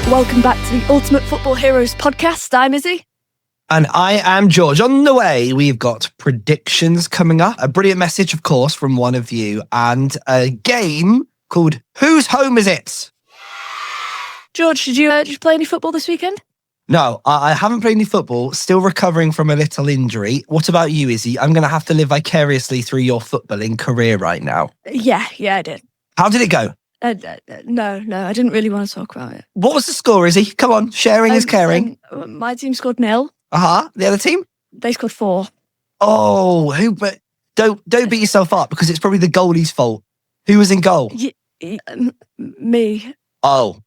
Welcome back to the Ultimate Football Heroes podcast. I'm Issy. And I am George. On the way, we've got predictions coming up. A brilliant message, of course, from one of you. And a game called Whose Home Is It? George, did you play any football this weekend? No, I haven't played any football. Still recovering from a little injury. What about you, Izzy? I'm going to have to live vicariously through your footballing career right now. Yeah, I did. How did it go? No, I didn't really want to talk about it. What was the score, Izzy? Come on, sharing is caring. My team scored 0. The other team? They scored 4. Oh, but don't beat yourself up because it's probably the goalie's fault. Who was in goal? Me. Oh.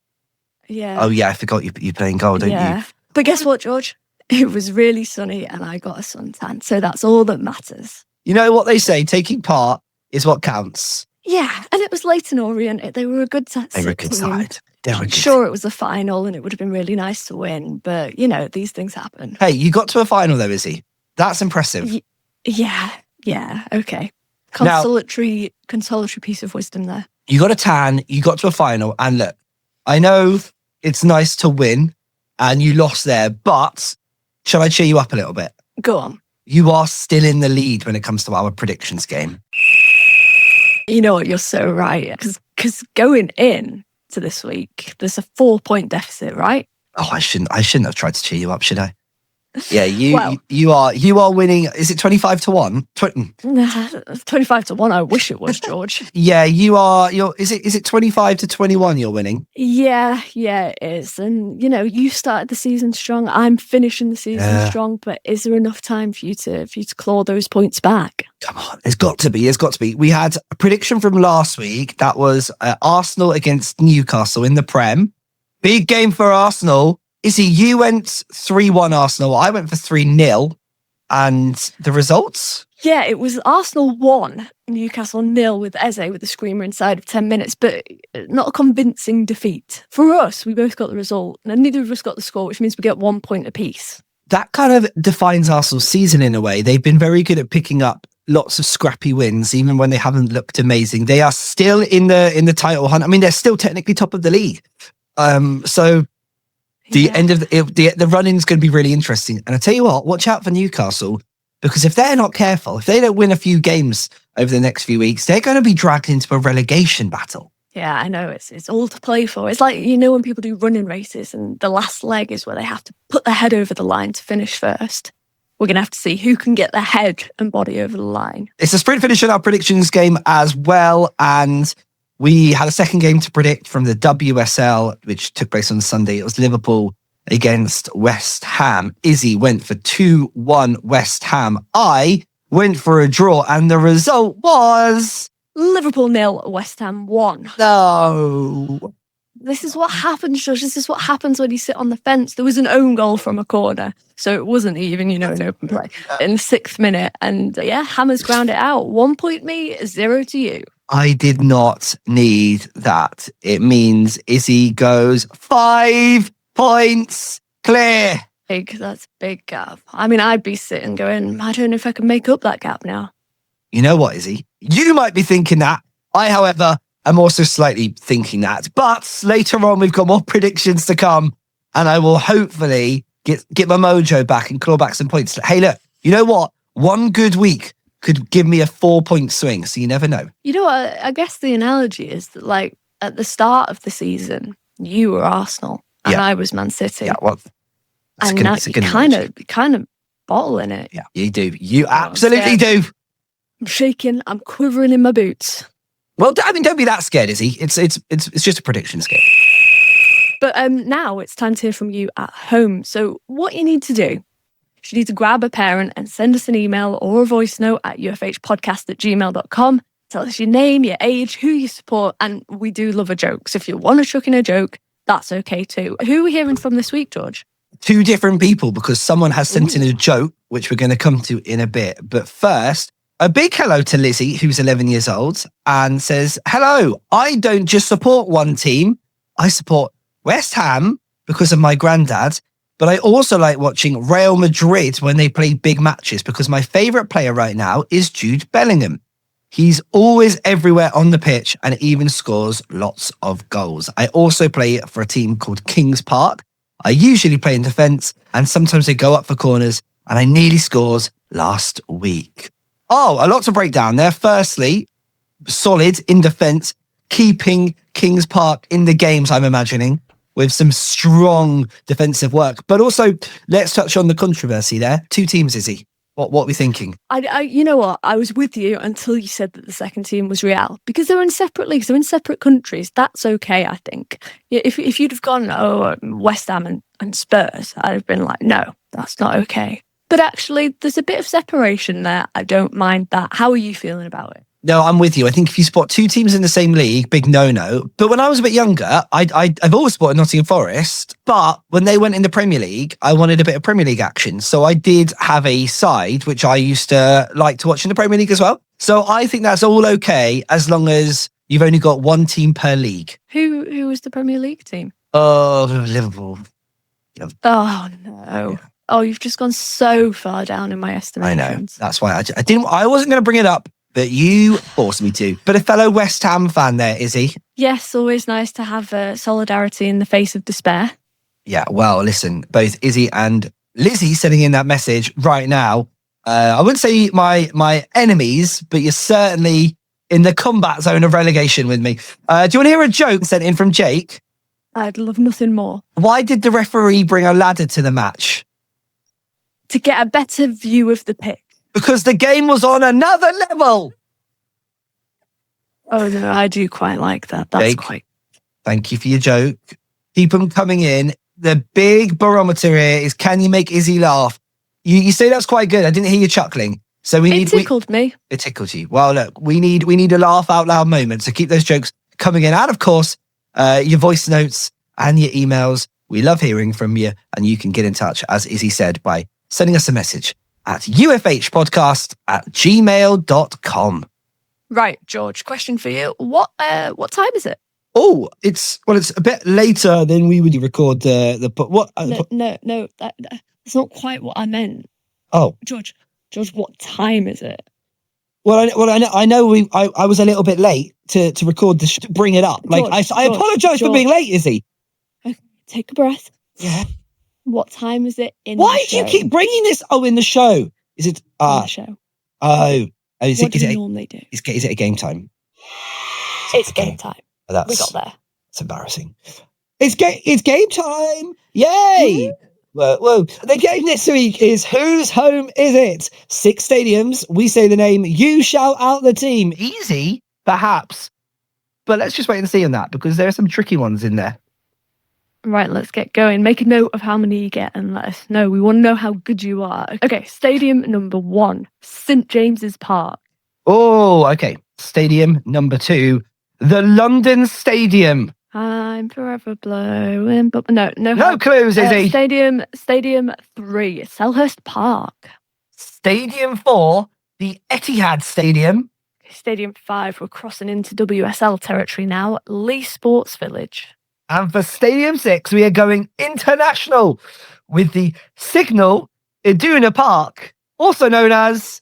Yeah. Oh, yeah, I forgot you play in goal, don't you? But guess what, George? It was really sunny and I got a suntan, so that's all that matters. You know what they say, taking part is what counts. Yeah, and it was Leyton Orient. They were a good side. They were a good side. Sure, it was a final and it would have been really nice to win, but, these things happen. Hey, you got to a final though, Izzy. That's impressive. Yeah, okay. Consolatory piece of wisdom there. You got a tan, you got to a final, and look, I know it's nice to win, and you lost there, but shall I cheer you up a little bit? Go on. You are still in the lead when it comes to our predictions game. You know what? You're so right. Because going in to this week, there's a 4-point deficit, right? Oh, I shouldn't have tried to cheer you up, should I? Yeah, you are winning. Is it 25-1? 25-1. I wish it was, George. Yeah, is it 25-21 you're winning? Yeah, it is. And you started the season strong. I'm finishing the season strong, but is there enough time for you to claw those points back? Come on, there's got to be. We had a prediction from last week that was Arsenal against Newcastle in the Prem. Big game for Arsenal. Izzy, you went 3-1 Arsenal. I went for 3-0. And the results? Yeah, it was Arsenal 1, Newcastle 0 with Eze with the screamer inside of 10 minutes, but not a convincing defeat. For us, we both got the result, and neither of us got the score, which means we get 1 point apiece. That kind of defines Arsenal's season in a way. They've been very good at picking up lots of scrappy wins, even when they haven't looked amazing. They are still in the title hunt. I mean, they're still technically top of the league. So the end of the run-in is going to be really interesting. And I tell you what, watch out for Newcastle, because if they're not careful, if they don't win a few games over the next few weeks, they're going to be dragged into a relegation battle. Yeah, I know. It's all to play for. It's like, when people do running races and the last leg is where they have to put their head over the line to finish first. We're going to have to see who can get their head and body over the line. It's a sprint finish in our predictions game as well. And we had a second game to predict from the WSL, which took place on Sunday. It was Liverpool against West Ham. Izzy went for 2-1 West Ham. I went for a draw, and the result was Liverpool 0, West Ham 1. No. This is what happens, Josh. This is what happens when you sit on the fence. There was an own goal from a corner, so it wasn't even, an open play in the 6th minute. And Hammers ground it out. 1 point me, 0 to you. I did not need that. It means Izzy goes 5 points clear. That's a big gap. I mean, I'd be sitting going, I don't know if I can make up that gap now. You know what, Izzy? You might be thinking that. I, however, am also slightly thinking that. But later on, we've got more predictions to come, and I will hopefully get my mojo back and claw back some points. Hey, look, you know what? One good week could give me a 4-point swing, so you never know. You know what? I guess the analogy is that, like, at the start of the season, you were Arsenal and I was Man City. Yeah, well, and now you're kind of bottling it. Yeah, you do. You absolutely do. I'm shaking. I'm quivering in my boots. Well, I mean, don't be that scared, Izzy. It's just a prediction game. But now it's time to hear from you at home. So what you need to do, you need to grab a parent and send us an email or a voice note at ufhpodcast@gmail.com. Tell us your name, your age, who you support, and we do love a joke. So if you want to chuck in a joke, that's okay too. Who are we hearing from this week, George? 2 different people, because someone has sent in a joke, which we're going to come to in a bit. But first, a big hello to Lizzie, who's 11 years old, and says, hello, I don't just support one team. I support West Ham because of my granddad, but I also like watching Real Madrid when they play big matches, because my favourite player right now is Jude Bellingham. He's always everywhere on the pitch and even scores lots of goals. I also play for a team called Kings Park. I usually play in defence and sometimes I go up for corners and I nearly scores last week. Oh, a lot to break down there. Firstly, solid in defence, keeping Kings Park in the games, I'm imagining, with some strong defensive work. But also, let's touch on the controversy there. 2 teams, Issy. What are we thinking? You know what? I was with you until you said that the second team was Real, because they're in separate leagues, they're in separate countries. That's okay, I think. If you'd have gone, West Ham and Spurs, I'd have been like, no, that's not okay. But actually, there's a bit of separation there. I don't mind that. How are you feeling about it? No, I'm with you. I think if you spot 2 teams in the same league, big no-no. But when I was a bit younger, I've always supported Nottingham Forest. But when they went in the Premier League, I wanted a bit of Premier League action. So I did have a side, which I used to like to watch in the Premier League as well. So I think that's all okay as long as you've only got 1 team per league. Who was the Premier League team? Oh, Liverpool. Oh, no. Yeah. Oh, you've just gone so far down in my estimations. I know. That's why I wasn't going to bring it up. But you forced me to. But a fellow West Ham fan there, Issy. Yes, always nice to have solidarity in the face of despair. Yeah, well, listen, both Issy and Lizzie sending in that message right now. I wouldn't say my enemies, but you're certainly in the combat zone of relegation with me. Do you want to hear a joke sent in from Jake? I'd love nothing more. Why did the referee bring a ladder to the match? To get a better view of the pitch. Because the game was on another level. Oh, no, I do quite like that. That's Jake, thank you for your joke. Keep them coming in. The big barometer here is, can you make Issy laugh? You say that's quite good. I didn't hear you chuckling. So it tickled me. It tickled you. Well, look, we need a laugh out loud moment. So keep those jokes coming in. And of course, your voice notes and your emails. We love hearing from you. And you can get in touch, as Issy said, by sending us a message at ufhpodcast@gmail.com. Right, George, question for you. What time is it? Oh, it's a bit later than we would record the what? No, that's not quite what I meant. Oh, George, what time is it? Well, I know I was a little bit late to record this, to bring it up. George, I apologise for being late, Issy. Okay, take a breath. Yeah. What time is it in Why the show? do you keep bringing this? Oh, in the show. Is it? In the show. Oh. What do you normally do? Is it a game time? It's game time. We got there. It's embarrassing. It's game time. Yay! Whoa. The game this week is Whose Home Is It? 6 stadiums. We say the name. You shout out the team. Easy, perhaps. But let's just wait and see on that because there are some tricky ones in there. Right, let's get going. Make a note of how many you get and let us know. We want to know how good you are. Okay, stadium number 1, St. James's Park. Oh, okay. Stadium number 2, the London Stadium. I'm forever blowing, but no clues, Issy. Stadium 3, Selhurst Park. Stadium 4, the Etihad Stadium. Stadium 5, we're crossing into WSL territory now, Lee Sports Village. And for Stadium 6, we are going international with the Signal Iduna Park, also known as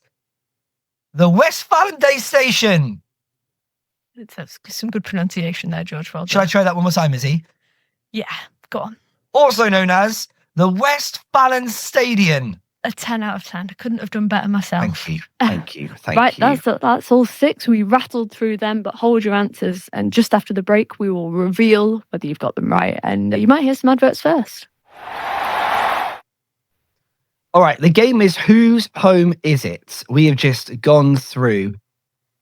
the Westfalen Station. That's some good pronunciation there, George. Well done. Should I try that one more time, Issy? Yeah, go on. Also known as the Westfalen Stadium. A 10 out of 10. I couldn't have done better myself. Thank you. Right, that's all 6. We rattled through them, but hold your answers. And just after the break, we will reveal whether you've got them right. And you might hear some adverts first. All right, the game is Whose Home Is It? We have just gone through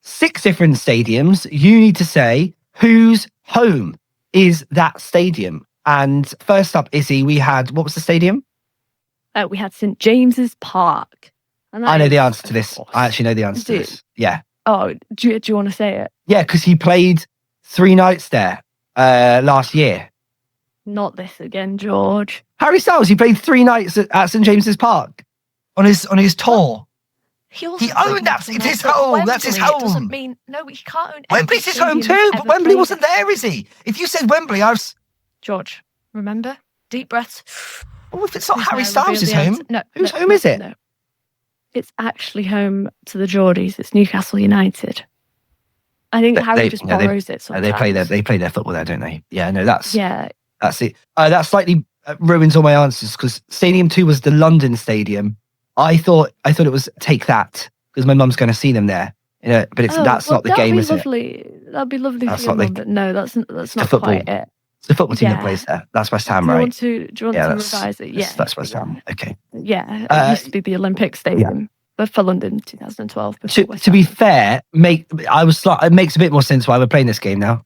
6 different stadiums. You need to say whose home is that stadium. And first up, Issy, we had, what was the stadium? We had St. James's Park. And I know the answer to this. I actually know the answer to this. Yeah. Oh, do you want to say it? Yeah, because he played 3 nights there last year. Not this again, George. Harry Styles, he played 3 nights at St. James's Park on his tour. He owned that. It's his home. Wembley, that's his home. Doesn't mean no. He can't own. Wembley's his home too, but Wembley wasn't there, is he? If you said Wembley, I was. George, remember? Deep breaths. Oh, if it's not Harry Styles' home, whose home is it? No. It's actually home to the Geordies. It's Newcastle United. I think Harry just borrows it sometimes. They play their football there, don't they? Yeah, no, that's Yeah. That's it. That slightly ruins all my answers because Stadium 2 was the London Stadium. I thought it was Take That because my mum's going to see them there. But that's not the game, is it? That'd be lovely for your mum, but no, that's not football. quite it. It's the football team that plays there. That's West Ham, right? Do you want to revise it? Yeah. That's West Ham. Okay. Yeah, it used to be the Olympic Stadium. But for London, 2012. To be fair, it makes a bit more sense why we're playing this game now.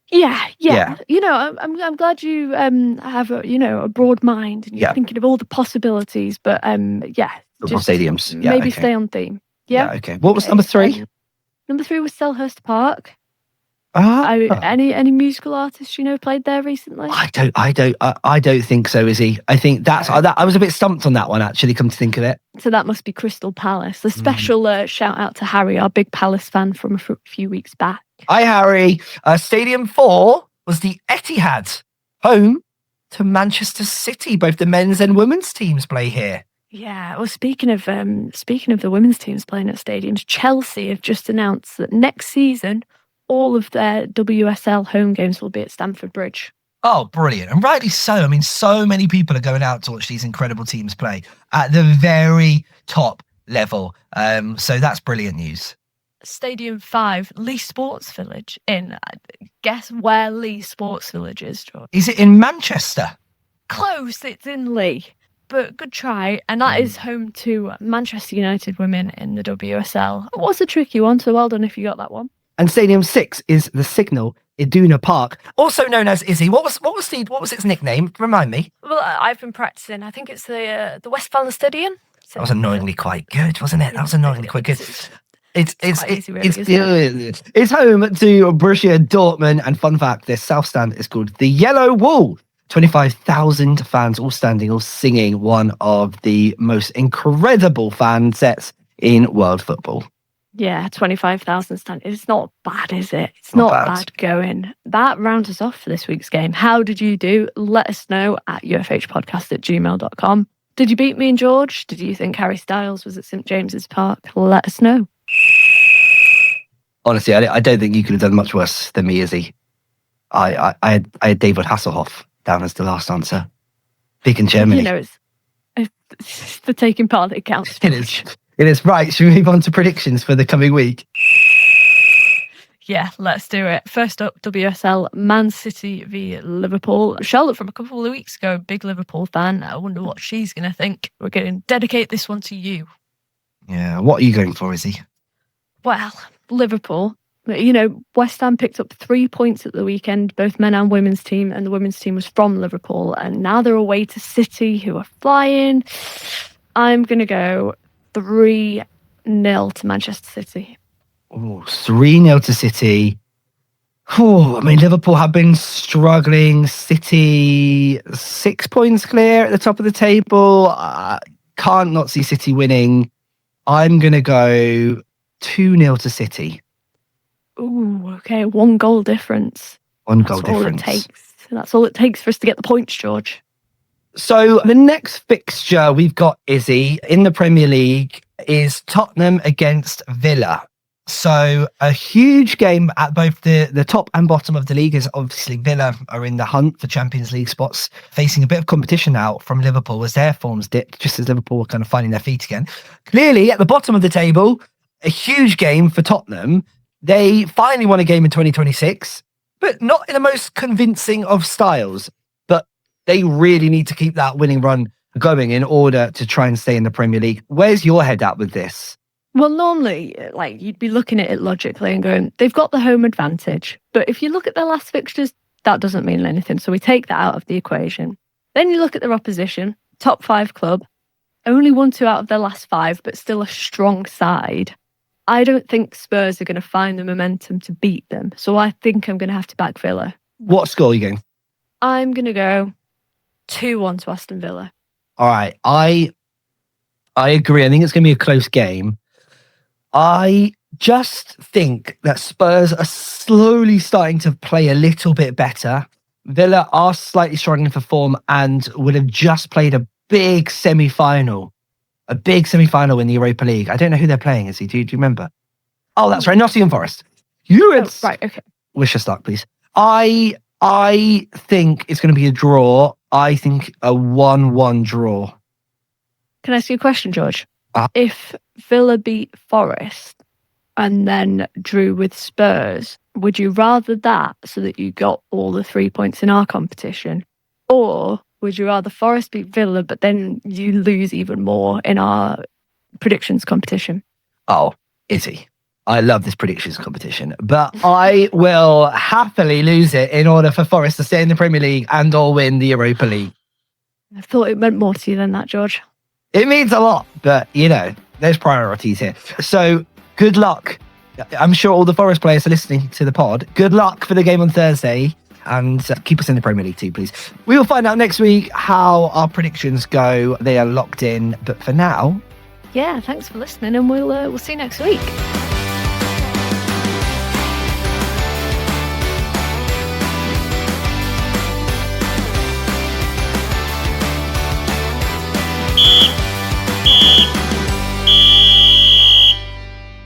Yeah. I'm glad you have a broad mind and you're thinking of all the possibilities. But football stadiums. Maybe stay on theme. Yeah. Okay. What was number 3? Number 3 was Selhurst Park. Any musical artists played there recently? I don't think so, Issy. I think I was a bit stumped on that one, actually, come to think of it. So that must be Crystal Palace. A special shout out to Harry, our big Palace fan from a few weeks back. Hi, Harry. Stadium 4 was the Etihad, home to Manchester City. Both the men's and women's teams play here. Yeah, well, speaking of the women's teams playing at stadiums, Chelsea have just announced that next season all of their WSL home games will be at Stamford Bridge. Oh, brilliant. And rightly so. I mean, so many people are going out to watch these incredible teams play at the very top level. So that's brilliant news. Stadium 5, Lee Sports Village guess where Lee Sports Village is, George? Is it in Manchester? Close, it's in Lee. But good try. And that is home to Manchester United women in the WSL. It was a tricky one, so well done if you got that one. And Stadium 6 is the Signal Iduna Park, also known as Issy. What was its nickname? Remind me. Well, I've been practicing. I think it's the Westfalen Stadion. That was annoyingly quite good, wasn't it? That was annoyingly quite good. It's home to Borussia Dortmund, and fun fact: their south stand is called the Yellow Wall. 25,000 fans all standing, all singing one of the most incredible fan sets in world football. Yeah, 25,000 stand. It's not bad, is it? It's not bad going. That rounds us off for this week's game. How did you do? Let us know at UFHpodcast@gmail.com. Did you beat me and George? Did you think Harry Styles was at St James's Park? Let us know. Honestly, I don't think you could have done much worse than me, Izzy. I had David Hasselhoff down as the last answer. Big in Germany. It's the taking part that counts. It is. Right, should we move on to predictions for the coming week? Yeah, let's do it. First up, WSL, Man City v Liverpool. Charlotte from a couple of weeks ago, big Liverpool fan. I wonder what she's going to think. We're going to dedicate this one to you. Yeah, what are you going for, Izzy? Well, Liverpool. West Ham picked up 3 points at the weekend, both men and women's team, and the women's team was from Liverpool. And now they're away to City, who are flying. I'm going to go 3-0 to Manchester City. Oh, 3-0 to City. Oh, I mean, Liverpool have been struggling. City 6 points clear at the top of the table. Can't not see City winning. I'm going to go 2-0 to City. Ooh, okay. 1 goal difference. One goal difference. That's all it takes for us to get the points, George. So the next fixture we've got, Izzy, in the Premier League is Tottenham against Villa. So a huge game at both the top and bottom of the league, as obviously Villa are in the hunt for Champions League spots, facing a bit of competition now from Liverpool as their forms dipped, just as Liverpool were kind of finding their feet again. Clearly, at the bottom of the table, a huge game for Tottenham. They finally won a game in 2026, but not in the most convincing of styles. But they really need to keep that winning run going in order to try and stay in the Premier League. Where's your head at with this? Well, normally, you'd be looking at it logically and going, they've got the home advantage. But if you look at their last fixtures, that doesn't mean anything. So we take that out of the equation. Then you look at their opposition, top 5 club, only won 2 out of their last 5, but still a strong side. I don't think Spurs are going to find the momentum to beat them. So I think I'm going to have to back Villa. What score are you going? I'm going to go 2-1 to Aston Villa. All right. I agree. I think it's going to be a close game. I just think that Spurs are slowly starting to play a little bit better. Villa are slightly struggling for form and would have just played a big semi-final in the Europa League. I don't know who they're playing, is he? Do you remember? Oh, that's right, Nottingham Forest. You would right, okay. wish us luck, please. I think it's going to be a draw. I think a 1-1 draw. Can I ask you a question, George? Uh-huh. If Villa beat Forest and then drew with Spurs, would you rather that so that you got all the 3 points in our competition? Or would you rather Forest beat Villa, but then you lose even more in our predictions competition? Oh, Issy. I love this predictions competition, but I will happily lose it in order for Forest to stay in the Premier League and or win the Europa League. I thought it meant more to you than that, George. It means a lot, but, there's priorities here. So, good luck. I'm sure all the Forest players are listening to the pod. Good luck for the game on Thursday, and keep us in the Premier League too, please. We will find out next week how our predictions go. They are locked in, but for now... Yeah, thanks for listening, and we'll see you next week.